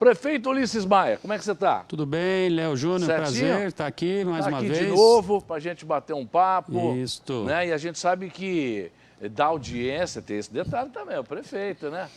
Prefeito Ulisses Maia, como é que você está? Tudo bem, Léo Júnior, prazer estar aqui mais uma vez. de novo, para a gente bater um papo. Isso. Né? E a gente sabe que da audiência tem esse detalhe também, o prefeito, né?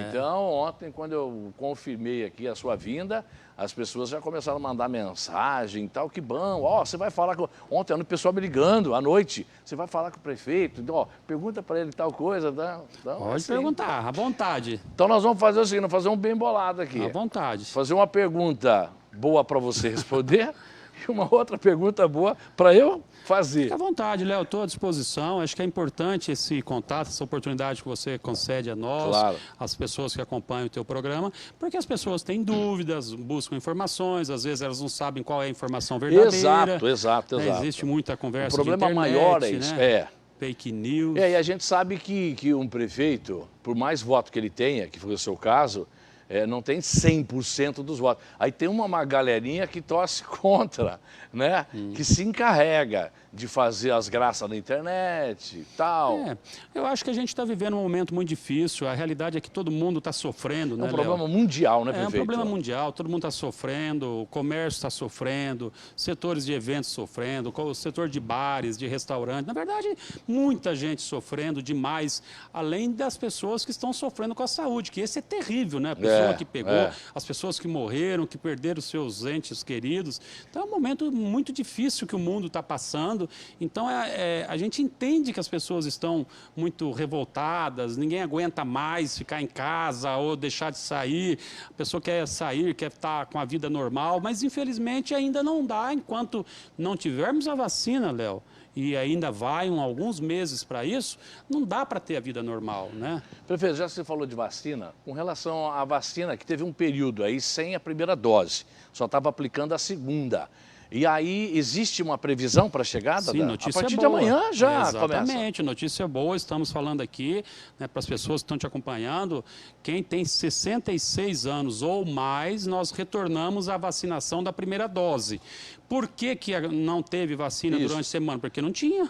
Então, ontem, quando eu confirmei aqui a sua vinda, as pessoas já começaram a mandar mensagem e tal, que bom, ó, você vai falar com... Ontem, o pessoal me ligando, à noite, você vai falar com o prefeito, ó, pergunta para ele tal coisa, tá? Então, Pode assim, perguntar, à vontade. Então nós vamos fazer o seguinte, vamos fazer um bem bolado aqui. À vontade. Fazer uma pergunta boa para você responder e uma outra pergunta boa para eu fazer. Fique à vontade, Léo, estou à disposição. Acho que é importante esse contato, essa oportunidade que você concede a nós, Claro. as pessoas que acompanham o teu programa, porque as pessoas têm dúvidas, buscam informações, às vezes elas não sabem qual é a informação verdadeira. Exato. Existe muita conversa O problema de internet, maior é isso, né? Fake news. E a gente sabe que um prefeito, por mais voto que ele tenha, que foi o seu caso, não tem 100% dos votos. Aí tem uma galerinha que torce contra, né? Que se encarrega de fazer as graças na internet e tal. Eu acho que a gente está vivendo um momento muito difícil. A realidade é que todo mundo está sofrendo, né, É um problema mundial, né, prefeito? É um problema mundial, todo mundo está sofrendo, o comércio está sofrendo, setores de eventos sofrendo, o setor de bares, de restaurantes. Na verdade, muita gente sofrendo demais, além das pessoas que estão sofrendo com a saúde, que esse é terrível, né? A pessoa que pegou, as pessoas que morreram, que perderam seus entes queridos. Então é um momento muito difícil que o mundo está passando. Então a gente entende que as pessoas estão muito revoltadas, ninguém aguenta mais ficar em casa ou deixar de sair. A pessoa quer sair, quer estar com a vida normal, mas infelizmente ainda não dá enquanto não tivermos a vacina, Léo. E ainda vai alguns meses para isso, não dá para ter a vida normal, né? Prefeito, já que você falou de vacina, com relação à vacina, que teve um período aí sem a primeira dose, só estava aplicando a segunda. E aí, existe uma previsão para a chegada? Sim, notícia a partir boa. de amanhã já começa. Exatamente, notícia boa, estamos falando aqui, né, para as pessoas que estão te acompanhando, quem tem 66 anos ou mais, nós retornamos à vacinação da primeira dose. Por que não teve vacina durante a semana? Porque não tinha.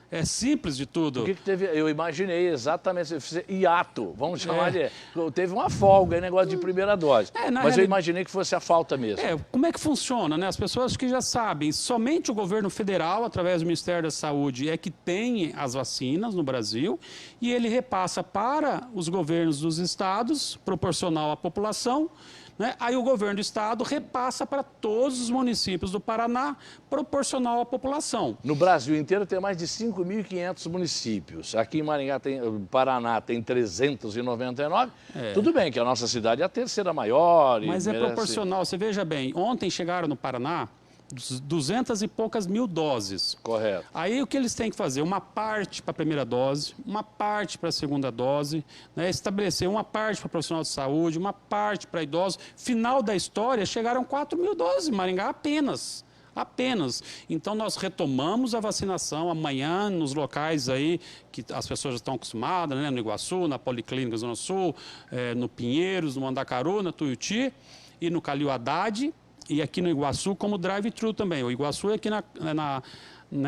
É simples de tudo. O que teve? Eu imaginei exatamente, hiato, vamos chamar de... Teve uma folga aí, negócio de primeira dose. Mas eu imaginei que fosse a falta mesmo. Como é que funciona, né? As pessoas que já sabem, somente o governo federal, através do Ministério da Saúde, é que tem as vacinas no Brasil e ele repassa para os governos dos estados, proporcional à população, né? Aí o governo do estado repassa para todos os municípios do Paraná, proporcional à população. No Brasil inteiro tem mais de 5.500 municípios. Aqui em Maringá, Paraná, tem 399. Tudo bem que a nossa cidade é a terceira maior. Mas é proporcional. Você veja bem, ontem chegaram no Paraná 200 e poucas mil doses. Correto. Aí o que eles têm que fazer? Uma parte para a primeira dose, uma parte para a segunda dose, né? Estabelecer uma parte para profissional de saúde, uma parte para idosos. Final da história, chegaram 4 mil doses em Maringá apenas. Então nós retomamos a vacinação amanhã nos locais aí que as pessoas já estão acostumadas, né? No Iguaçu, na Policlínica Zona Sul, no Pinheiros, no Mandacaru, na Tuiuti e no Calil Haddad. E aqui no Iguaçu, como drive-thru também. O Iguaçu é aqui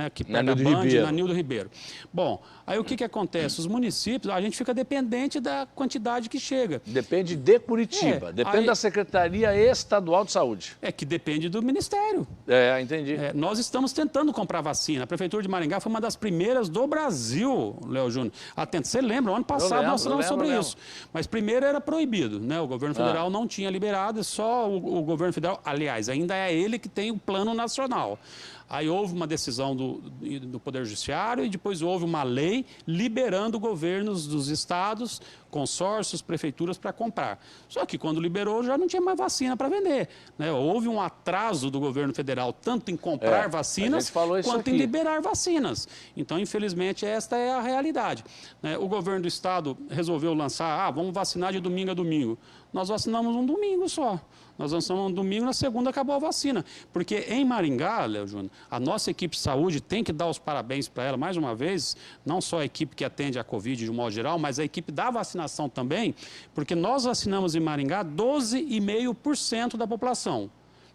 aqui perto da Band, na Nildo Ribeiro. Bom, aí o que acontece? Os municípios, a gente fica dependente da quantidade que chega. Depende de Curitiba, depende da Secretaria Estadual de Saúde. Que depende do Ministério. Entendi. Nós estamos tentando comprar vacina. A Prefeitura de Maringá foi uma das primeiras do Brasil, Léo Júnior. Você lembra, ano passado nós falamos sobre isso. Mas primeiro era proibido, né? O governo federal não tinha liberado, só o governo federal, aliás, ainda é ele que tem o plano nacional. Aí houve uma decisão do Poder Judiciário e depois houve uma lei liberando governos dos estados, consórcios, prefeituras para comprar. Só que quando liberou já não tinha mais vacina para vender, né? Houve um atraso do governo federal tanto em comprar vacinas quanto em liberar vacinas. Então, infelizmente, esta é a realidade, né? O governo do estado resolveu lançar, vamos vacinar de domingo a domingo. Nós vacinamos um domingo só. Nós lançamos um domingo, na segunda acabou a vacina. Porque em Maringá, Léo Júnior, a nossa equipe de saúde tem que dar os parabéns para ela, mais uma vez, não só a equipe que atende a Covid de um modo geral, mas a equipe da vacinação também, porque nós vacinamos em Maringá 12,5% da população.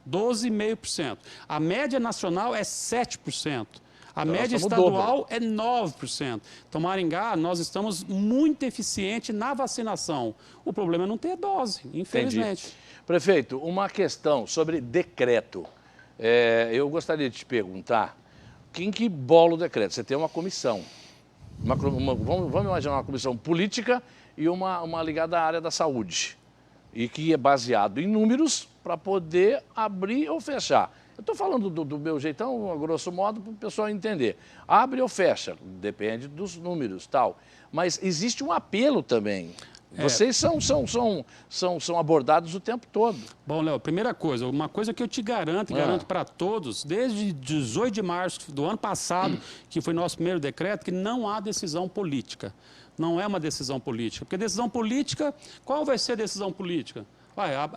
12,5%. A média nacional é 7%. A média estadual é 9%. Então, Maringá, nós estamos muito eficientes na vacinação. O problema é não ter dose, infelizmente. Entendi. Prefeito, uma questão sobre decreto. Eu gostaria de te perguntar, quem que bola o decreto? Você tem uma comissão. Vamos imaginar uma comissão política e uma ligada à área da saúde. E que é baseado em números para poder abrir ou fechar. Eu estou falando do meu jeitão, a grosso modo, para o pessoal entender. Abre ou fecha, depende dos números, tal. Mas existe um apelo também. Vocês são abordados o tempo todo. Bom, Léo, primeira coisa, uma coisa que eu te garanto, garanto para todos, desde 18 de março do ano passado, que foi nosso primeiro decreto, que não há decisão política. Não é uma decisão política. Porque decisão política, qual vai ser a decisão política?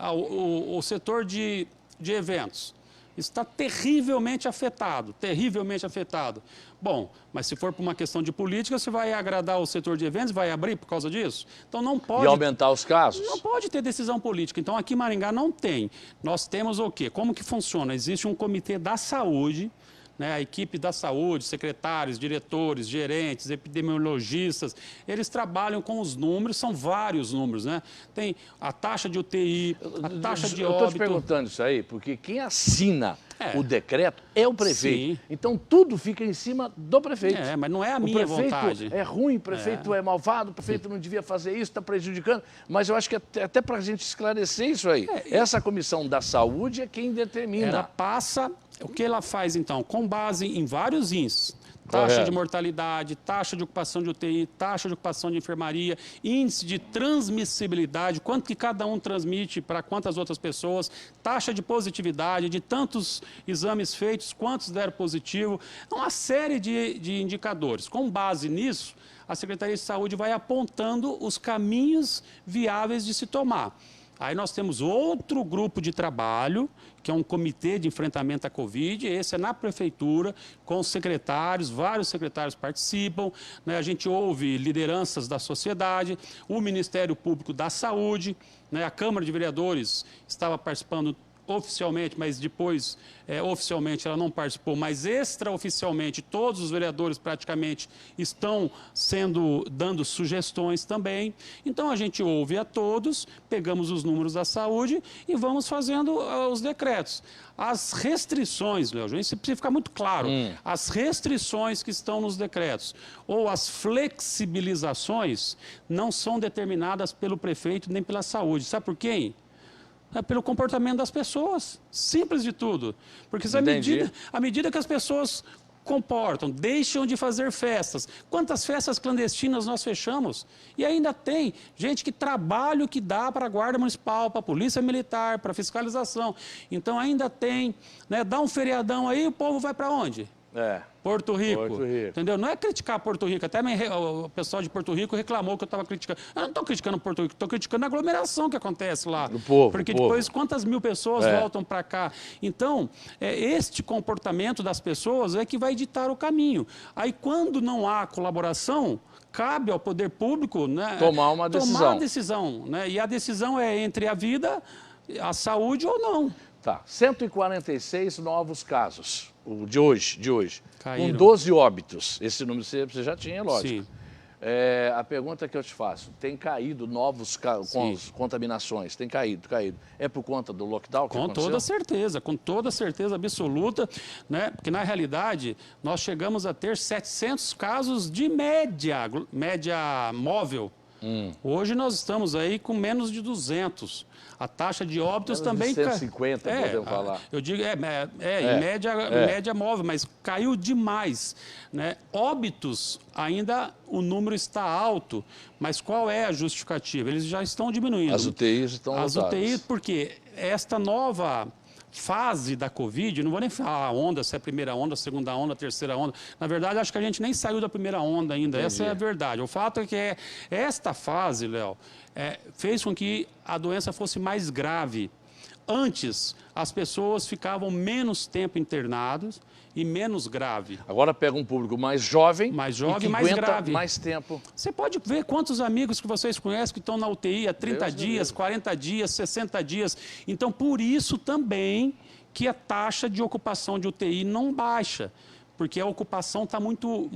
O setor de eventos está terrivelmente afetado, terrivelmente afetado. Bom, mas se for por uma questão de política, você vai agradar o setor de eventos, vai abrir por causa disso? Então não pode... E aumentar os casos? Não pode ter decisão política. Então aqui em Maringá não tem. Nós temos o quê? Como que funciona? Existe um comitê da saúde, né, a equipe da saúde, secretários, diretores, gerentes, epidemiologistas, eles trabalham com os números, são vários números, né? Tem a taxa de UTI, a taxa de óbito... Eu estou te perguntando isso aí, porque quem assina o decreto é o prefeito. Sim. Então tudo fica em cima do prefeito. Mas não é a minha vontade. É ruim, o prefeito é malvado, o prefeito não devia fazer isso, está prejudicando. Mas eu acho que até para a gente esclarecer isso aí, essa comissão da saúde é quem determina. Ela passa... O que ela faz, então? Com base em vários índices. Taxa de mortalidade, taxa de ocupação de UTI, taxa de ocupação de enfermaria, índice de transmissibilidade, quanto que cada um transmite para quantas outras pessoas, taxa de positividade, de tantos exames feitos, quantos deram positivo, uma série de indicadores. Com base nisso, a Secretaria de Saúde vai apontando os caminhos viáveis de se tomar. Aí nós temos outro grupo de trabalho, que é um comitê de enfrentamento à Covid, esse é na prefeitura, com os secretários, vários secretários participam, né? A gente ouve lideranças da sociedade, o Ministério Público da Saúde, né? A Câmara de Vereadores estava participando oficialmente, mas depois, oficialmente, ela não participou, mas extraoficialmente, todos os vereadores praticamente estão dando sugestões também. Então, a gente ouve a todos, pegamos os números da saúde e vamos fazendo os decretos. As restrições, Léo, isso precisa ficar muito claro, as restrições que estão nos decretos ou as flexibilizações não são determinadas pelo prefeito nem pela saúde. Sabe por quem? É pelo comportamento das pessoas, simples de tudo. Porque à medida que as pessoas comportam, deixam de fazer festas. Quantas festas clandestinas nós fechamos? E ainda tem gente que trabalha o que dá para a Guarda Municipal, para a Polícia Militar, para a fiscalização. Então ainda tem, né, dá um feriadão aí, o povo vai para onde? Porto Rico. Entendeu? Não é criticar Porto Rico. Até o pessoal de Porto Rico reclamou que eu estava criticando. Eu não estou criticando Porto Rico, estou criticando a aglomeração que acontece lá. Porque depois quantas mil pessoas voltam para cá. Então, este comportamento das pessoas é que vai ditar o caminho. Aí quando não há colaboração, cabe ao poder público, né, tomar uma decisão. Né? E a decisão é entre a vida, a saúde ou não. Tá, 146 novos casos, de hoje. Caíram. Com 12 óbitos. Esse número você já tinha, lógico. Sim. A pergunta que eu te faço, tem caído novos contaminações? Tem caído. É por conta do lockdown que aconteceu? Com toda certeza absoluta, né? Porque na realidade nós chegamos a ter 700 casos de média móvel. Hoje nós estamos aí com menos de 200. A taxa de óbitos também... 150, podemos falar. Eu digo, em média móvel, mas caiu demais. Né? Óbitos, ainda o número está alto, mas qual é a justificativa? Eles já estão diminuindo. As UTIs estão lotadas. As UTIs, porque esta nova fase da Covid, não vou nem falar a onda, se é a primeira onda, a segunda onda, a terceira onda. Na verdade, acho que a gente nem saiu da primeira onda ainda. Entendi. Essa é a verdade. O fato é que esta fase, Léo, fez com que a doença fosse mais grave. Antes, as pessoas ficavam menos tempo internadas e menos grave. Agora pega um público mais jovem, mais grave. Mais tempo. Você pode ver quantos amigos que vocês conhecem que estão na UTI há 30 dias, 40 dias, 60 dias. Então, por isso também que a taxa de ocupação de UTI não baixa. porque a ocupação está muito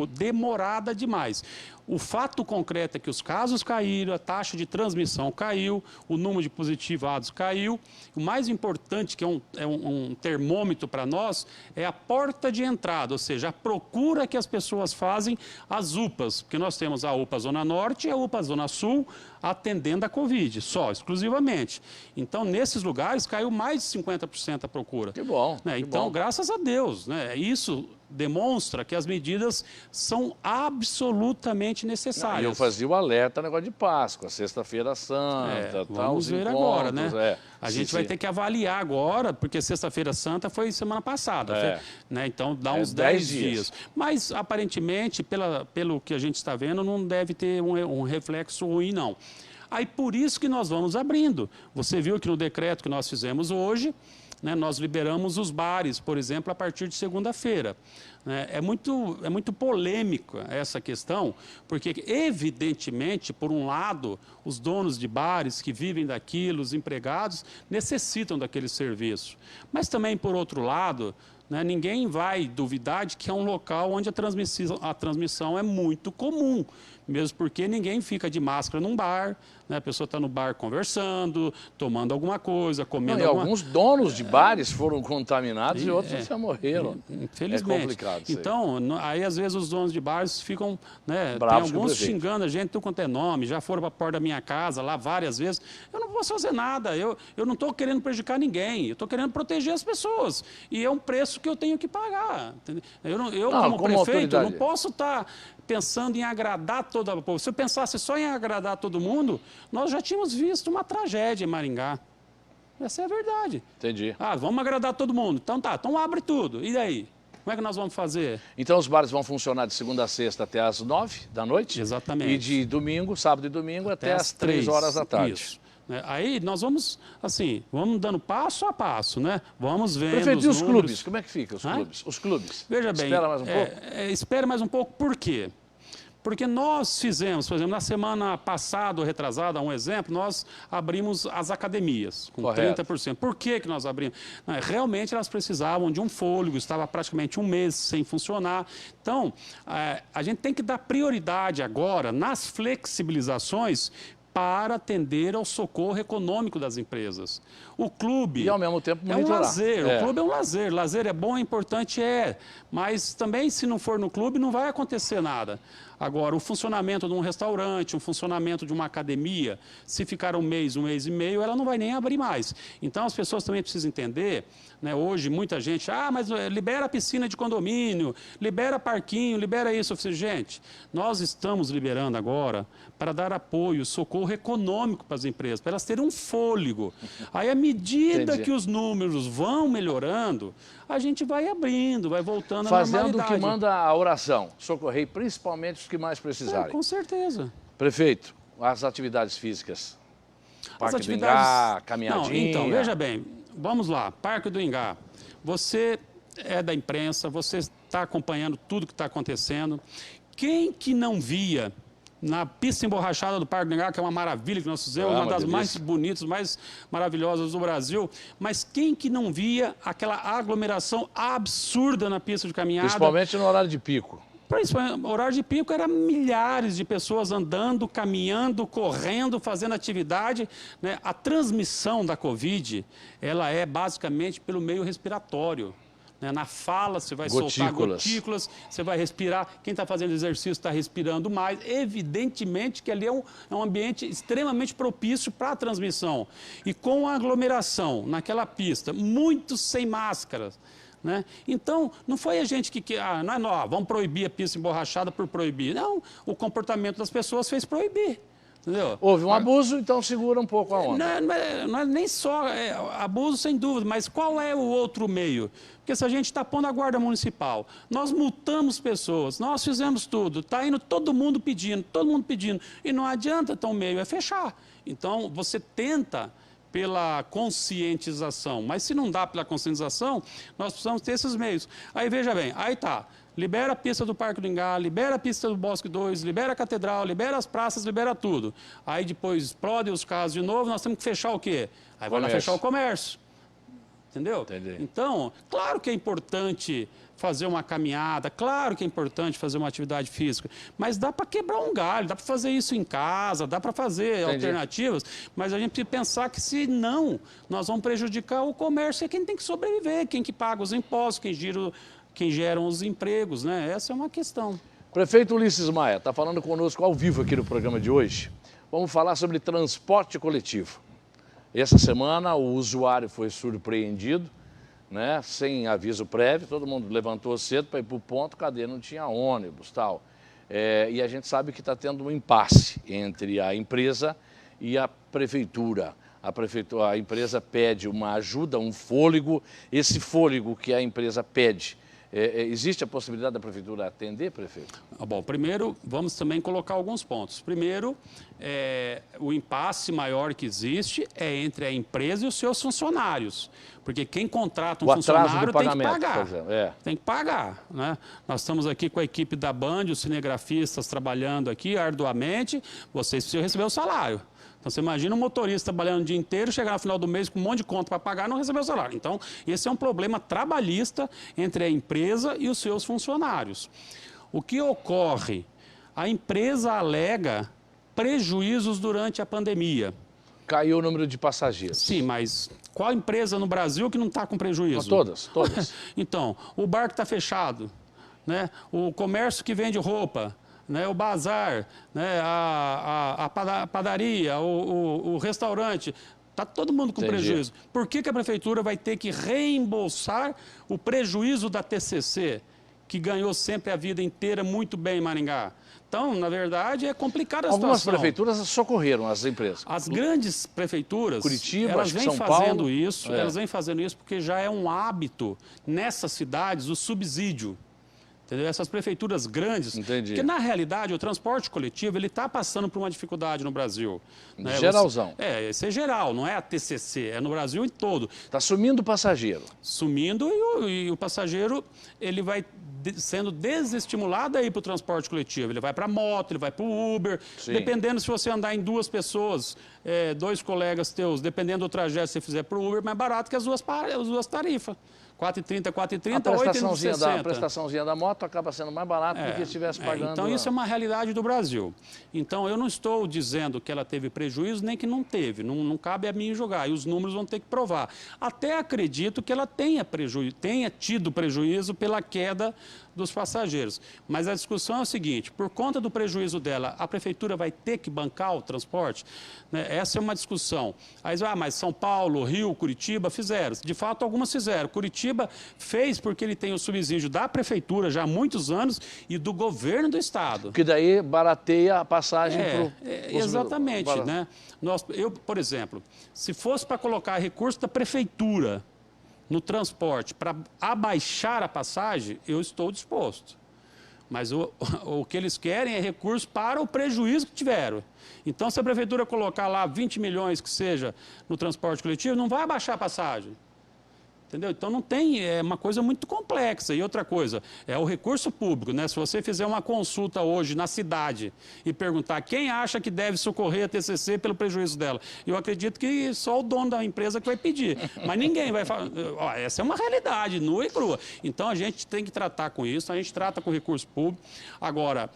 demorada demais. O fato concreto é que os casos caíram, a taxa de transmissão caiu, o número de positivados caiu. O mais importante, que é um termômetro para nós, é a porta de entrada, ou seja, a procura que as pessoas fazem às UPAs, porque nós temos a UPA Zona Norte e a UPA Zona Sul atendendo a Covid, exclusivamente. Então, nesses lugares, caiu mais de 50% a procura. Que bom. Né? Então, graças a Deus, né? Isso demonstra que as medidas são absolutamente necessárias. Eu fazia o alerta negócio de Páscoa, Sexta-feira Santa, vamos ver agora, né? A gente vai ter que avaliar agora, porque Sexta-feira Santa foi semana passada, né? Então dá uns 10 dias. Mas aparentemente, pelo que a gente está vendo, não deve ter um reflexo ruim, não. Aí por isso que nós vamos abrindo. Você viu que no decreto que nós fizemos hoje, né, nós liberamos os bares, por exemplo, a partir de segunda-feira. É muito polêmica essa questão, porque, evidentemente, por um lado, os donos de bares que vivem daquilo, os empregados, necessitam daquele serviço. Mas também, por outro lado, né, ninguém vai duvidar de que é um local onde a transmissão é muito comum, mesmo porque ninguém fica de máscara num bar, né, a pessoa está no bar conversando, tomando alguma coisa, comendo alguma... Alguns donos de bares foram contaminados e outros já morreram. Infelizmente. É complicado isso aí. Então, aí às vezes os donos de bares ficam, né, bravos, tem alguns xingando a gente, tudo quanto é nome, já foram para a porta da minha casa lá várias vezes. Eu não posso fazer nada, eu não estou querendo prejudicar ninguém, eu estou querendo proteger as pessoas. E é um preço que eu tenho que pagar. Entendeu? Eu como prefeito, não posso estar pensando em agradar toda a população. Se eu pensasse só em agradar todo mundo, nós já tínhamos visto uma tragédia em Maringá. Essa é a verdade. Entendi. Vamos agradar todo mundo. Então tá, então abre tudo. E daí? Como é que nós vamos fazer? Então os bares vão funcionar de segunda a sexta até às 9 da noite? Exatamente. E de domingo, sábado e domingo, até às 3 horas da tarde. Isso. Aí nós vamos, assim, vamos dando passo a passo, né? Vamos vendo. Prefeito, e os números. clubes? Como é que fica os clubes? Os clubes? Veja bem. Espera mais um pouco? Espera mais um pouco, por quê? Porque nós fizemos, por exemplo, na semana passada ou retrasada, um exemplo, nós abrimos as academias com 30%. Por que nós abrimos? Realmente elas precisavam de um fôlego, estava praticamente um mês sem funcionar. Então, a gente tem que dar prioridade agora nas flexibilizações para atender ao socorro econômico das empresas. O clube... E, ao mesmo tempo, monitorar. É um lazer. O clube é um lazer. Lazer é bom, é importante, mas também, se não for no clube, não vai acontecer nada. Agora, o funcionamento de um restaurante, o funcionamento de uma academia, se ficar um mês e meio, ela não vai nem abrir mais. Então, as pessoas também precisam entender, né, hoje, muita gente, mas libera a piscina de condomínio, libera parquinho, libera isso. Eu falei, gente, nós estamos liberando agora para dar apoio, socorro econômico para as empresas, para elas terem um fôlego. Aí, à medida que os números vão melhorando, a gente vai abrindo, vai voltando à normalidade. Fazendo o que manda a oração, socorrer principalmente os que mais precisarem. Com certeza. Prefeito, as atividades físicas, Parque do Ingá, caminhadinha... Então, veja bem, vamos lá, Parque do Ingá, você é da imprensa, você está acompanhando tudo que está acontecendo. Quem que não via na pista emborrachada do Parque do Ingá, que é uma maravilha que nós fizemos, uma das mais bonitas, mais maravilhosas do Brasil, mas quem que não via aquela aglomeração absurda na pista de caminhada? Principalmente no horário de pico. No horário de pico, era milhares de pessoas andando, caminhando, correndo, fazendo atividade, né? A transmissão da Covid, ela é basicamente pelo meio respiratório. Na fala, você vai soltar gotículas, você vai respirar. Quem está fazendo exercício está respirando mais. Evidentemente que ali é um ambiente extremamente propício para a transmissão. E com a aglomeração naquela pista, muitos sem máscaras. Né? Então, não foi a gente que vamos proibir a pista emborrachada por proibir. Não, o comportamento das pessoas fez proibir. Entendeu? Houve um abuso, então segura um pouco a onda. Não é nem só abuso, sem dúvida, mas qual é o outro meio? Porque se a gente está pondo a guarda municipal, nós multamos pessoas, nós fizemos tudo, está indo todo mundo pedindo, e não adianta, então o meio é fechar. Então, você tenta pela conscientização, mas se não dá pela conscientização, nós precisamos ter esses meios. Aí, veja bem, aí tá. Libera a pista do Parque do Ingá, libera a pista do Bosque 2, libera a Catedral, libera as praças, libera tudo. Aí depois explode os casos de novo, nós temos que fechar o quê? Aí vai lá fechar o comércio. Entendeu? Entendi. Então, claro que é importante fazer uma caminhada. Claro que é importante fazer uma atividade física, mas dá para quebrar um galho, dá para fazer isso em casa, dá para fazer alternativas, mas a gente precisa pensar que se não, nós vamos prejudicar o comércio, é quem tem que sobreviver, quem que paga os impostos, quem geram os empregos, né? Essa é uma questão. Prefeito Ulisses Maia está falando conosco ao vivo aqui no programa de hoje. Vamos falar sobre transporte coletivo. Essa semana o usuário foi surpreendido, né, sem aviso prévio, todo mundo levantou cedo para ir para o ponto, cadê? Não tinha ônibus e tal. E a gente sabe que está tendo um impasse entre a empresa e a prefeitura. A empresa pede uma ajuda, um fôlego. Esse fôlego que a empresa pede, existe a possibilidade da prefeitura atender, prefeito? Bom, primeiro, vamos também colocar alguns pontos. Primeiro, o impasse maior que existe é entre a empresa e os seus funcionários. Porque quem contrata um funcionário tem que pagar. Tem que pagar, né? Nós estamos aqui com a equipe da Band, os cinegrafistas trabalhando aqui arduamente, vocês precisam receber o salário. Então, você imagina um motorista trabalhando o dia inteiro, chegar no final do mês com um monte de conta para pagar e não receber o salário. Então, esse é um problema trabalhista entre a empresa e os seus funcionários. O que ocorre? A empresa alega prejuízos durante a pandemia. Caiu o número de passageiros. Sim, mas qual empresa no Brasil que não está com prejuízo? Todas. Então, o bar que está fechado, né? O comércio que vende roupa, né, o bazar, né, a padaria, o restaurante, está todo mundo com prejuízo. Por que a prefeitura vai ter que reembolsar o prejuízo da TCC, que ganhou sempre a vida inteira muito bem em Maringá? Então, na verdade, é complicada a situação. Algumas prefeituras socorreram as empresas. As grandes prefeituras, Curitiba, elas vêm São fazendo Paulo, isso, elas vêm fazendo isso porque já é um hábito nessas cidades o subsídio. Entendeu? Essas prefeituras grandes, porque na realidade o transporte coletivo ele está passando por uma dificuldade no Brasil. Né? Geralzão. Esse é geral, não é a TCC, é no Brasil em todo. Está sumindo o passageiro. Sumindo e o passageiro ele vai sendo desestimulado a ir para o transporte coletivo. Ele vai para a moto, ele vai para o Uber, dependendo se você andar em duas pessoas, dois colegas teus, dependendo do trajeto que você fizer para o Uber, mais barato que as duas tarifas. 4,30, 4,30, 8,60. A prestaçãozinha da moto acaba sendo mais barata do que se estivesse pagando. Então, isso é uma realidade do Brasil. Então, eu não estou dizendo que ela teve prejuízo, nem que não teve. Não cabe a mim julgar. E os números vão ter que provar. Até acredito que ela tenha tido prejuízo pela queda dos passageiros. Mas a discussão é o seguinte, por conta do prejuízo dela, a prefeitura vai ter que bancar o transporte? Né? Essa é uma discussão. Aí, mas São Paulo, Rio, Curitiba fizeram. De fato, algumas fizeram. Curitiba fez porque ele tem o subsídio da prefeitura já há muitos anos e do governo do estado. Que daí barateia a passagem para o... Exatamente. Né? Eu, por exemplo, se fosse para colocar recurso da prefeitura no transporte para abaixar a passagem, eu estou disposto. Mas o que eles querem é recurso para o prejuízo que tiveram. Então, se a prefeitura colocar lá 20 milhões que seja no transporte coletivo, não vai abaixar a passagem. Entendeu? Então, não tem, é uma coisa muito complexa. E outra coisa, é o recurso público, né? Se você fizer uma consulta hoje na cidade e perguntar quem acha que deve socorrer a TCC pelo prejuízo dela, eu acredito que só o dono da empresa que vai pedir. Mas ninguém vai falar. Ó, essa é uma realidade nua e crua. Então, a gente tem que tratar com isso, a gente trata com recurso público. Agora,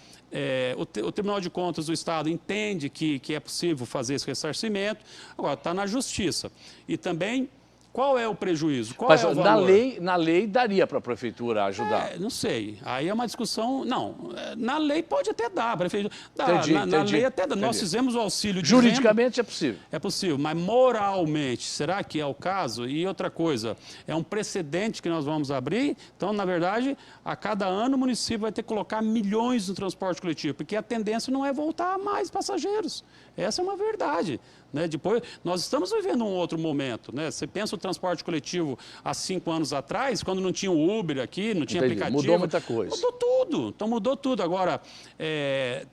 o Tribunal de Contas do Estado entende que é possível fazer esse ressarcimento. Agora, está na Justiça. E também... Qual é o prejuízo? Qual é o valor? Na lei daria para a prefeitura ajudar? Não sei. Aí é uma discussão... Não, na lei pode até dar. A prefeitura dá. Na lei até dá. Nós fizemos o auxílio de Juridicamente é possível. É possível, mas moralmente, será que é o caso? E outra coisa, é um precedente que nós vamos abrir. Então, na verdade, a cada ano o município vai ter que colocar milhões no transporte coletivo, porque a tendência não é voltar a mais passageiros. Essa é uma verdade. Né? Depois, nós estamos vivendo um outro momento. Né? Você pensa o transporte coletivo há 5 anos atrás, quando não tinha o Uber aqui, não tinha aplicativo. Mudou muita coisa. Mudou tudo. Então, mudou tudo. Agora,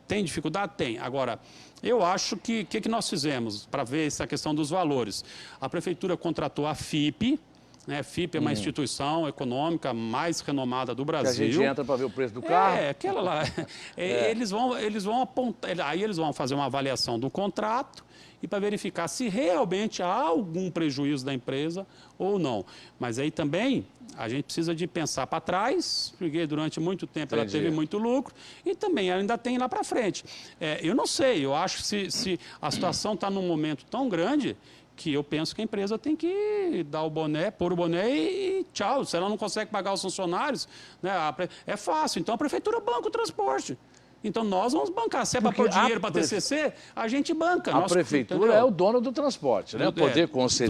tem dificuldade? Tem. Agora, eu acho que nós fizemos para ver essa questão dos valores? A prefeitura contratou a FIP, né? FIP é uma instituição econômica mais renomada do Brasil. Que a gente entra para ver o preço do carro. Aquela lá. Eles vão apontar, aí eles vão fazer uma avaliação do contrato e para verificar se realmente há algum prejuízo da empresa ou não. Mas aí também a gente precisa de pensar para trás, porque durante muito tempo ela teve muito lucro e também ainda tem lá para frente. Eu não sei, eu acho que se a situação está num momento tão grande que eu penso que a empresa tem que dar o boné, pôr o boné e tchau. Se ela não consegue pagar os funcionários, né, é fácil. Então a prefeitura banca o transporte. Então nós vamos bancar. Se é para pôr dinheiro para a TCC, a gente banca. A prefeitura é o dono do transporte, né? O poder concedente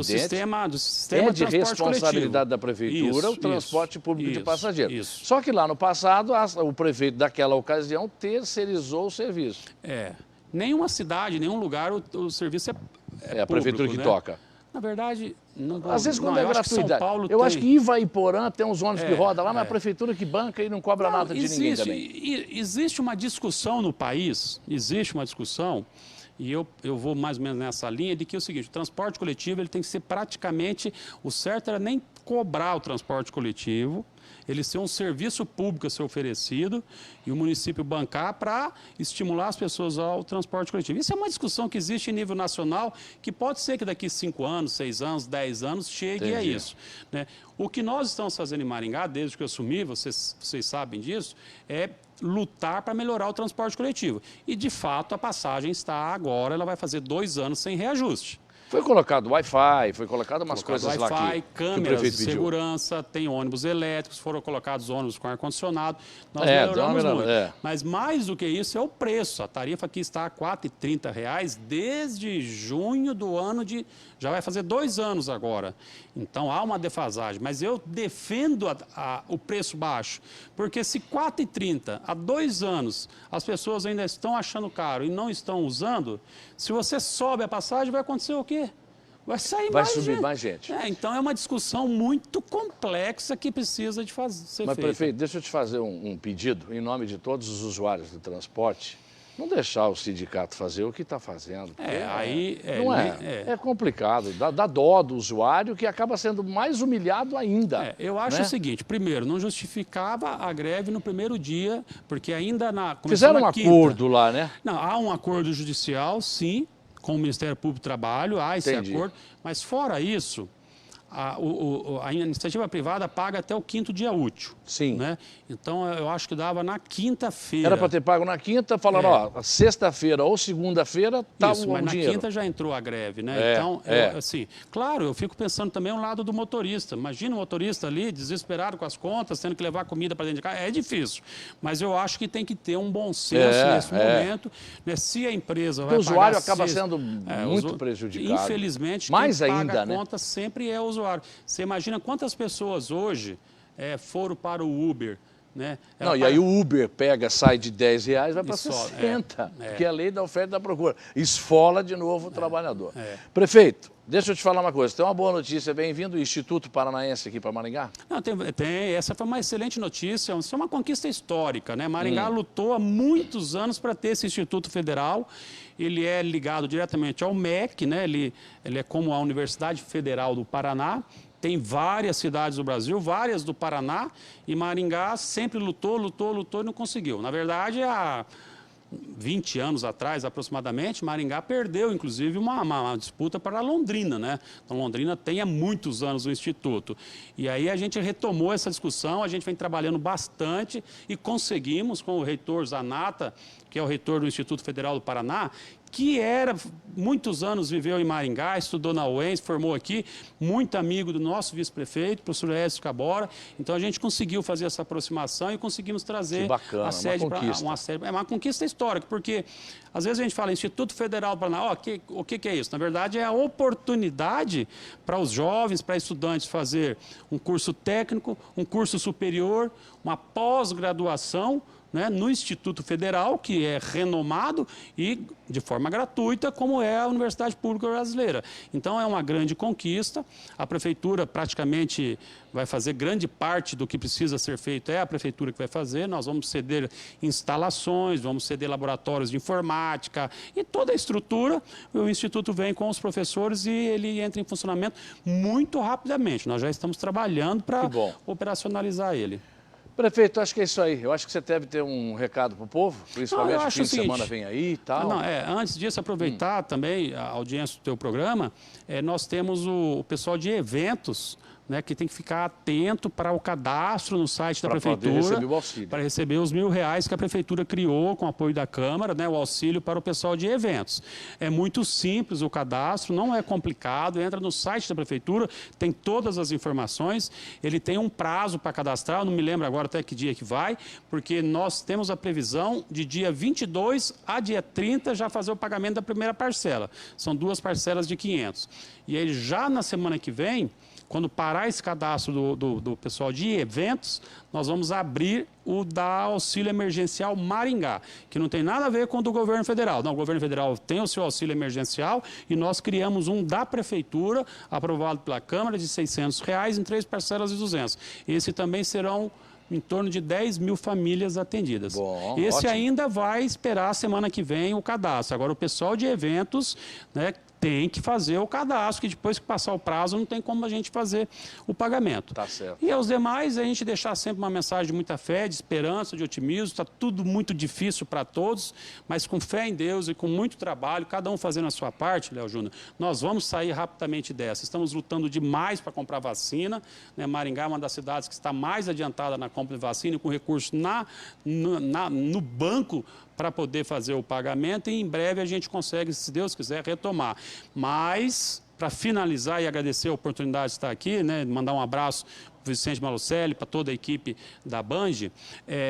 do sistema de responsabilidade da prefeitura o transporte público de passageiros. Só que lá no passado, o prefeito daquela ocasião terceirizou o serviço. Nenhuma cidade, nenhum lugar o serviço é a prefeitura público, que né? toca. Na verdade, às vezes quando é gratuidade. Eu acho que Ivaiporã tem uns ônibus que rodam lá, mas a prefeitura que banca e não cobra nada de ninguém também. Existe uma discussão no país, e eu vou mais ou menos nessa linha, de que é o seguinte: o transporte coletivo ele tem que ser praticamente, o certo era nem cobrar o transporte coletivo, ele ser um serviço público a ser oferecido e o município bancar para estimular as pessoas ao transporte coletivo. Isso é uma discussão que existe em nível nacional, que pode ser que daqui 5 anos, 6 anos, 10 anos chegue a isso, né? O que nós estamos fazendo em Maringá, desde que eu assumi, vocês sabem disso, é lutar para melhorar o transporte coletivo. E, de fato, a passagem está agora, ela vai fazer 2 anos sem reajuste. Foi colocado Wi-Fi, foi colocado umas coisas lá que câmeras de segurança, tem ônibus elétricos, foram colocados ônibus com ar-condicionado. Nós melhoramos muito. Mas mais do que isso é o preço. A tarifa aqui está a R$ 4,30 desde junho do ano de... Já vai fazer 2 anos agora. Então há uma defasagem. Mas eu defendo o preço baixo. Porque se R$ 4,30 há 2 anos as pessoas ainda estão achando caro e não estão usando, se você sobe a passagem, vai acontecer o quê? Vai subir mais gente. Então é uma discussão muito complexa que precisa de ser feita. Mas, prefeito, deixa eu te fazer um pedido em nome de todos os usuários do transporte. Não deixar o sindicato fazer o que está fazendo. É complicado, dá dó do usuário que acaba sendo mais humilhado ainda. Eu acho o seguinte: primeiro, não justificava a greve no primeiro dia, porque ainda fizeram um acordo lá, né? Não, há um acordo judicial, sim, com o Ministério Público do Trabalho, há esse acordo, mas fora isso, a iniciativa privada paga até o 5º dia útil. Sim. Né? Então, eu acho que dava na quinta-feira. Era para ter pago na quinta, falaram, ó, sexta-feira ou segunda-feira tá o dinheiro. Mas na quinta já entrou a greve, né? Então, assim, claro, eu fico pensando também o lado do motorista. Imagina o motorista ali, desesperado com as contas, tendo que levar comida para dentro de casa. É difícil. Mas eu acho que tem que ter um bom senso nesse momento. Né? Se a empresa vai pagar... O usuário acaba sendo muito prejudicado. Infelizmente, mais quem ainda, paga a conta sempre é o usuário. Você imagina quantas pessoas hoje foram para o Uber, né? E aí o Uber sai de R$10, vai para 60, porque é a lei da oferta e da procura. Esfola de novo o trabalhador. Prefeito, deixa eu te falar uma coisa, tem uma boa notícia, bem-vindo o Instituto Paranaense aqui para Maringá? Não, essa foi uma excelente notícia, isso é uma conquista histórica, né? Maringá lutou há muitos anos para ter esse Instituto Federal, ele é ligado diretamente ao MEC, né? Ele é como a Universidade Federal do Paraná, tem várias cidades do Brasil, várias do Paraná, e Maringá sempre lutou e não conseguiu. Na verdade, há 20 anos atrás, aproximadamente, Maringá perdeu, inclusive, uma disputa para Londrina, né? Então, Londrina tem há muitos anos o Instituto. E aí a gente retomou essa discussão, a gente vem trabalhando bastante e conseguimos, com o reitor Zanata, que é o reitor do Instituto Federal do Paraná, que muitos anos viveu em Maringá, estudou na UENS, formou aqui, muito amigo do nosso vice-prefeito, professor Écio Cabora. Então a gente conseguiu fazer essa aproximação e conseguimos trazer a sede para uma sede. É uma conquista histórica, porque às vezes a gente fala Instituto Federal do Paraná, o que é isso? Na verdade é a oportunidade para os jovens, para estudantes fazer um curso técnico, um curso superior, uma pós-graduação, né, no Instituto Federal, que é renomado e de forma gratuita, como é a Universidade Pública Brasileira. Então é uma grande conquista. A Prefeitura praticamente vai fazer grande parte do que precisa ser feito, é a Prefeitura que vai fazer. Nós vamos ceder instalações, vamos ceder laboratórios de informática e toda a estrutura. O Instituto vem com os professores e ele entra em funcionamento muito rapidamente. Nós já estamos trabalhando para operacionalizar ele. Prefeito, acho que é isso aí. Eu acho que você deve ter um recado para o povo, principalmente o fim de semana vem aí e tal. Antes disso, aproveitar também a audiência do teu programa, nós temos o pessoal de eventos, né, que tem que ficar atento para o cadastro no site da Prefeitura para receber os R$1.000 que a Prefeitura criou com o apoio da Câmara, né, o auxílio para o pessoal de eventos. É muito simples o cadastro, não é complicado, entra no site da Prefeitura, tem todas as informações, ele tem um prazo para cadastrar, eu não me lembro agora até que dia que vai, porque nós temos a previsão de dia 22 a dia 30 já fazer o pagamento da primeira parcela. São 2 parcelas de 500. E aí já na semana que vem, quando parar esse cadastro do pessoal de eventos, nós vamos abrir o da Auxílio Emergencial Maringá, que não tem nada a ver com o do governo federal. Não, o governo federal tem o seu auxílio emergencial e nós criamos um da Prefeitura, aprovado pela Câmara, de R$600 em 3 parcelas de 200. Esse também serão em torno de 10.000 famílias atendidas. Esse ótimo. Ainda vai esperar a semana que vem o cadastro. Agora, o pessoal de eventos, né, tem que fazer o cadastro, que depois que passar o prazo não tem como a gente fazer o pagamento. Tá certo. E aos demais, a gente deixar sempre uma mensagem de muita fé, de esperança, de otimismo. Está tudo muito difícil para todos, mas com fé em Deus e com muito trabalho, cada um fazendo a sua parte, Léo Júnior, nós vamos sair rapidamente dessa. Estamos lutando demais para comprar vacina, né? Maringá é uma das cidades que está mais adiantada na compra de vacina, com recursos no banco para poder fazer o pagamento, e em breve a gente consegue, se Deus quiser, retomar. Mas, para finalizar e agradecer a oportunidade de estar aqui, né, mandar um abraço para o Vicente Malucelli, para toda a equipe da Band,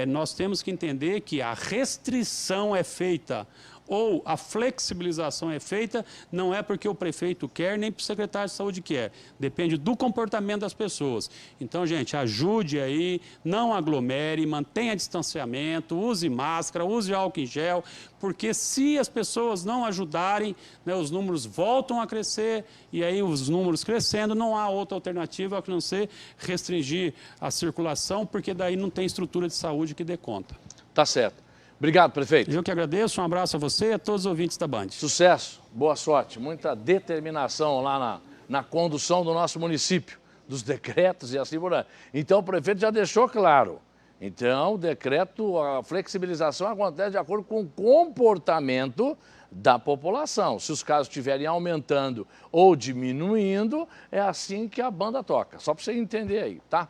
nós temos que entender que a restrição é feita ou a flexibilização é feita, não é porque o prefeito quer, nem porque o secretário de saúde quer. Depende do comportamento das pessoas. Então, gente, ajude aí, não aglomere, mantenha distanciamento, use máscara, use álcool em gel, porque se as pessoas não ajudarem, né, os números voltam a crescer, e aí os números crescendo, não há outra alternativa a não ser restringir a circulação, porque daí não tem estrutura de saúde que dê conta. Tá certo. Obrigado, prefeito. Eu que agradeço, um abraço a você e a todos os ouvintes da Band. Sucesso, boa sorte, muita determinação lá na condução do nosso município, dos decretos e assim por aí. Então o prefeito já deixou claro. Então o decreto, a flexibilização acontece de acordo com o comportamento da população. Se os casos estiverem aumentando ou diminuindo, é assim que a banda toca. Só para você entender aí, tá?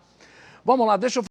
Vamos lá, deixa eu